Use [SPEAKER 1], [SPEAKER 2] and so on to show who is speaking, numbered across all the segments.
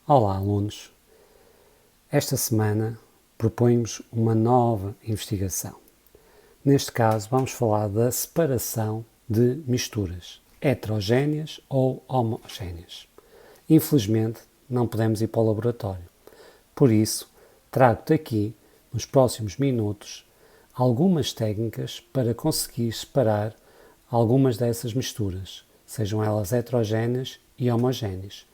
[SPEAKER 1] Olá, alunos! Esta semana propomos uma nova investigação. Neste caso, vamos falar da separação de misturas heterogéneas ou homogéneas. Infelizmente, não podemos ir para o laboratório. Por isso, trago-te aqui, nos próximos minutos, algumas técnicas para conseguir separar algumas dessas misturas, sejam elas heterogéneas e homogéneas.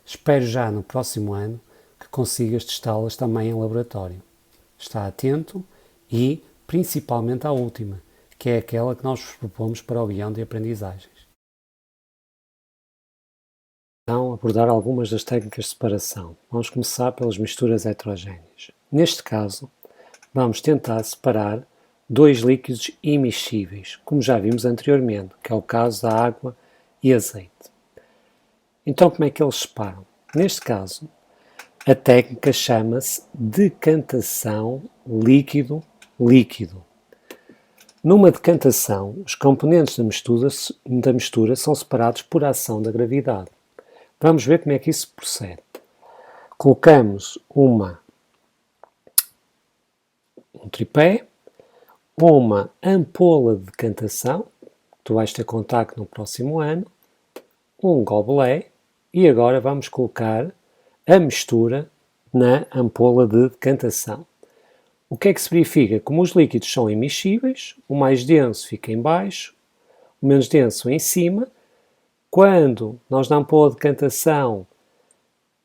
[SPEAKER 1] Espero já no próximo ano que consigas testá-las também em laboratório. Está atento e, principalmente, à última, que é aquela que nós vos propomos para o guião de aprendizagens. Então, abordar algumas das técnicas de separação. Vamos começar pelas misturas heterogéneas. Neste caso, vamos tentar separar dois líquidos imixíveis, como já vimos anteriormente, que é o caso da água e azeite. Então, como é que eles separam? Neste caso, a técnica chama-se decantação líquido-líquido. Numa decantação, os componentes da mistura são separados por ação da gravidade. Vamos ver como é que isso procede. Colocamos um tripé, uma ampola de decantação, que tu vais ter contacto no próximo ano, um gobelet, e agora vamos colocar a mistura na ampola de decantação. O que é que se verifica? Como os líquidos são imixíveis, o mais denso fica em baixo, o menos denso em cima. Quando nós na ampola de decantação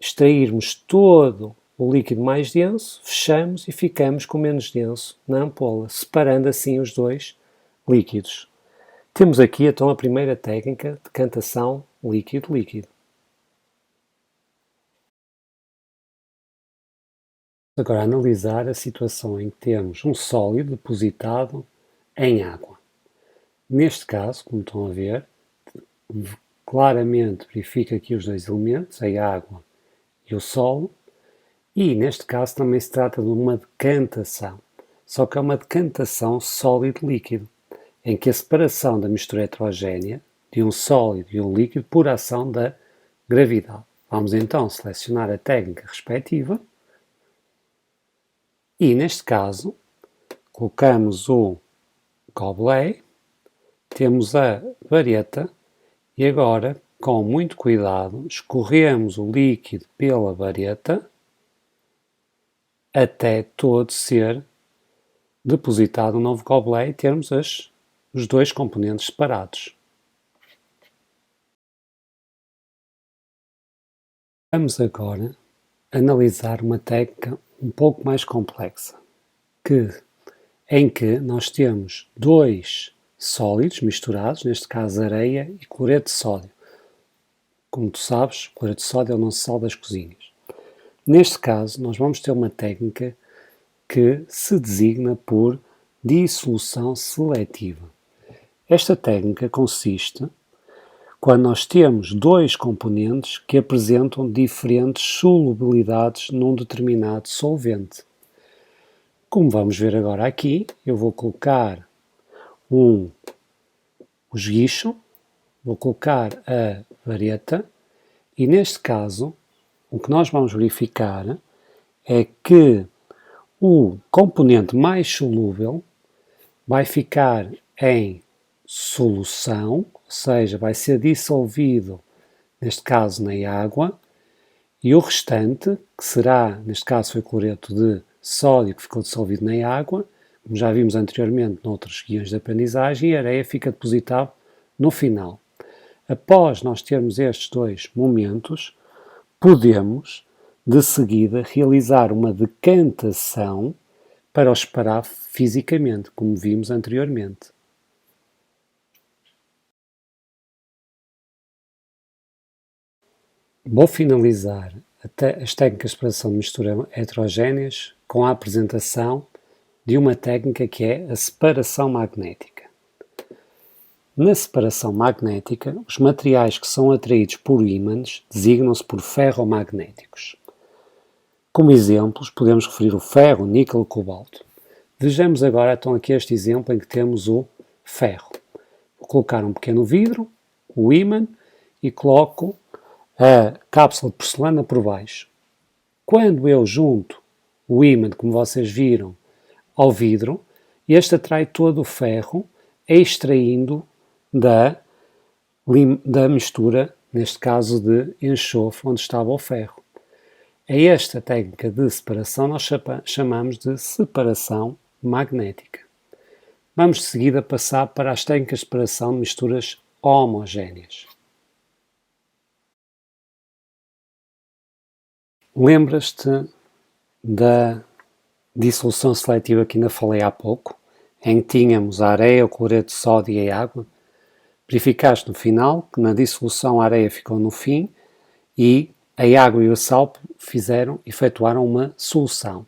[SPEAKER 1] extrairmos todo o líquido mais denso, fechamos e ficamos com o menos denso na ampola, separando assim os dois líquidos. Temos aqui então a primeira técnica de decantação líquido-líquido. Agora, analisar a situação em que temos um sólido depositado em água. Neste caso, como estão a ver, claramente verifica aqui os dois elementos, a água e o solo, e neste caso também se trata de uma decantação, só que é uma decantação sólido-líquido, em que a separação da mistura heterogénea de um sólido e um líquido por ação da gravidade. Vamos então selecionar a técnica respectiva. E, neste caso, colocamos o gobelet, temos a vareta e agora, com muito cuidado, escorremos o líquido pela vareta até todo ser depositado no novo gobelet e termos os dois componentes separados. Vamos agora analisar uma técnica um pouco mais complexa, em que nós temos dois sólidos misturados, neste caso areia e cloreto de sódio. Como tu sabes, o cloreto de sódio é o nosso sal das cozinhas. Neste caso, nós vamos ter uma técnica que se designa por dissolução seletiva. Esta técnica consiste quando nós temos dois componentes que apresentam diferentes solubilidades num determinado solvente. Como vamos ver agora aqui, eu vou colocar o esguicho, vou colocar a vareta e neste caso o que nós vamos verificar é que o componente mais solúvel vai ficar em solução, ou seja, vai ser dissolvido, neste caso na água, e o restante, que será, neste caso foi cloreto de sódio que ficou dissolvido na água, como já vimos anteriormente noutros guiões de aprendizagem, e a areia fica depositada no final. Após nós termos estes dois momentos, podemos, de seguida, realizar uma decantação para os separar fisicamente, como vimos anteriormente. Vou finalizar as técnicas de separação de mistura heterogéneas com a apresentação de uma técnica que é a separação magnética. Na separação magnética, os materiais que são atraídos por ímãs designam-se por ferromagnéticos. Como exemplos, podemos referir o ferro, o níquel e o cobalto. Vejamos agora então aqui este exemplo em que temos o ferro. Vou colocar um pequeno vidro, o ímã, e coloco a cápsula de porcelana por baixo. Quando eu junto o ímã, como vocês viram, ao vidro, este atrai todo o ferro, extraindo da mistura, neste caso de enxofre, onde estava o ferro. A esta técnica de separação nós chamamos de separação magnética. Vamos de seguida passar para as técnicas de separação de misturas homogéneas. Lembras-te da dissolução seletiva que ainda falei há pouco, em que tínhamos a areia, o cloreto de sódio e a água? Verificaste no final que na dissolução a areia ficou no fim e a água e o sal efetuaram uma solução.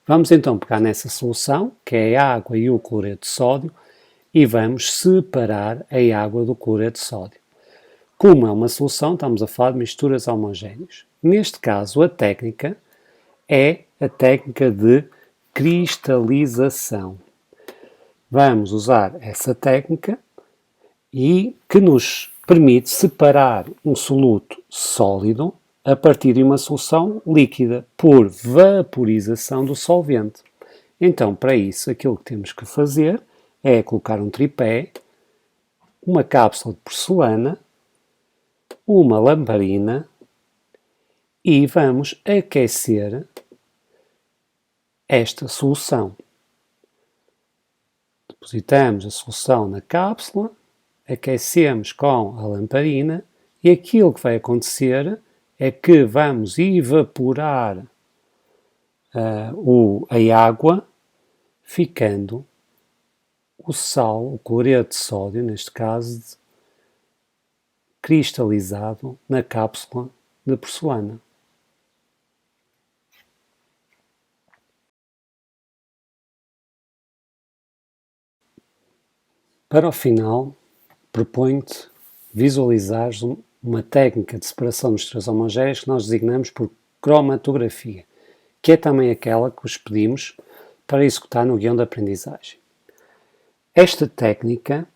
[SPEAKER 1] Vamos então pegar nessa solução, que é a água e o cloreto de sódio, e vamos separar a água do cloreto de sódio. Como é uma solução, estamos a falar de misturas homogéneas. Neste caso, a técnica é a técnica de cristalização. Vamos usar essa técnica e que nos permite separar um soluto sólido a partir de uma solução líquida por vaporização do solvente. Então, para isso, aquilo que temos que fazer é colocar um tripé, uma cápsula de porcelana, uma lamparina e vamos aquecer esta solução. Depositamos a solução na cápsula, aquecemos com a lamparina e aquilo que vai acontecer é que vamos evaporar a água, ficando o sal, o cloreto de sódio, neste caso, cristalizado na cápsula de porcelana. Para o final, proponho-te visualizares uma técnica de separação de misturas homogéneas que nós designamos por cromatografia, que é também aquela que vos pedimos para executar no guião de aprendizagem. Esta técnica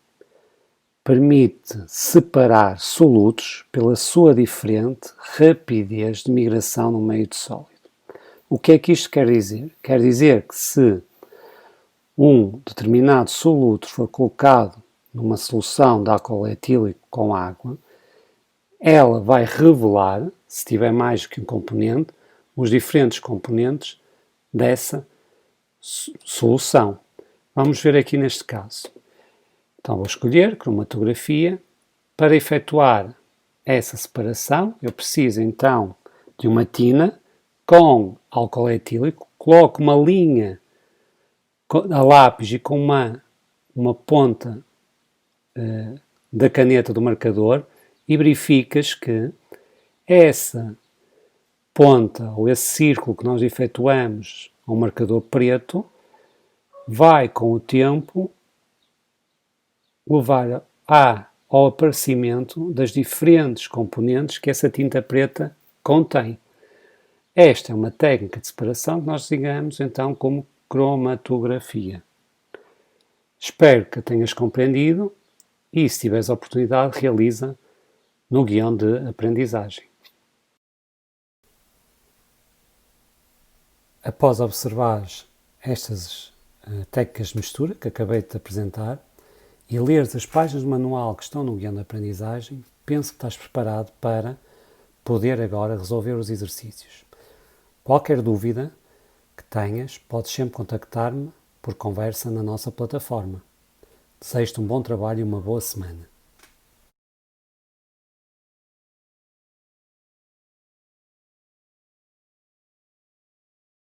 [SPEAKER 1] permite separar solutos pela sua diferente rapidez de migração no meio de sólido. O que é que isto quer dizer? Quer dizer que se um determinado soluto for colocado numa solução de álcool etílico com água, ela vai revelar, se tiver mais do que um componente, os diferentes componentes dessa solução. Vamos ver aqui neste caso. Então vou escolher cromatografia. Para efetuar essa separação, eu preciso então de uma tina com álcool etílico, coloco uma linha a lápis e com uma ponta da caneta do marcador e verificas que essa ponta ou esse círculo que nós efetuamos ao marcador preto vai com o tempo levar ao aparecimento das diferentes componentes que essa tinta preta contém. Esta é uma técnica de separação que nós designamos então como cromatografia. Espero que a tenhas compreendido e, se tiveres a oportunidade, realiza no guião de aprendizagem. Após observares estas técnicas de mistura que acabei de te apresentar e leres as páginas do manual que estão no guião de aprendizagem, penso que estás preparado para poder agora resolver os exercícios. Qualquer dúvida que tenhas, podes sempre contactar-me por conversa na nossa plataforma. Desejo-te um bom trabalho e uma boa semana.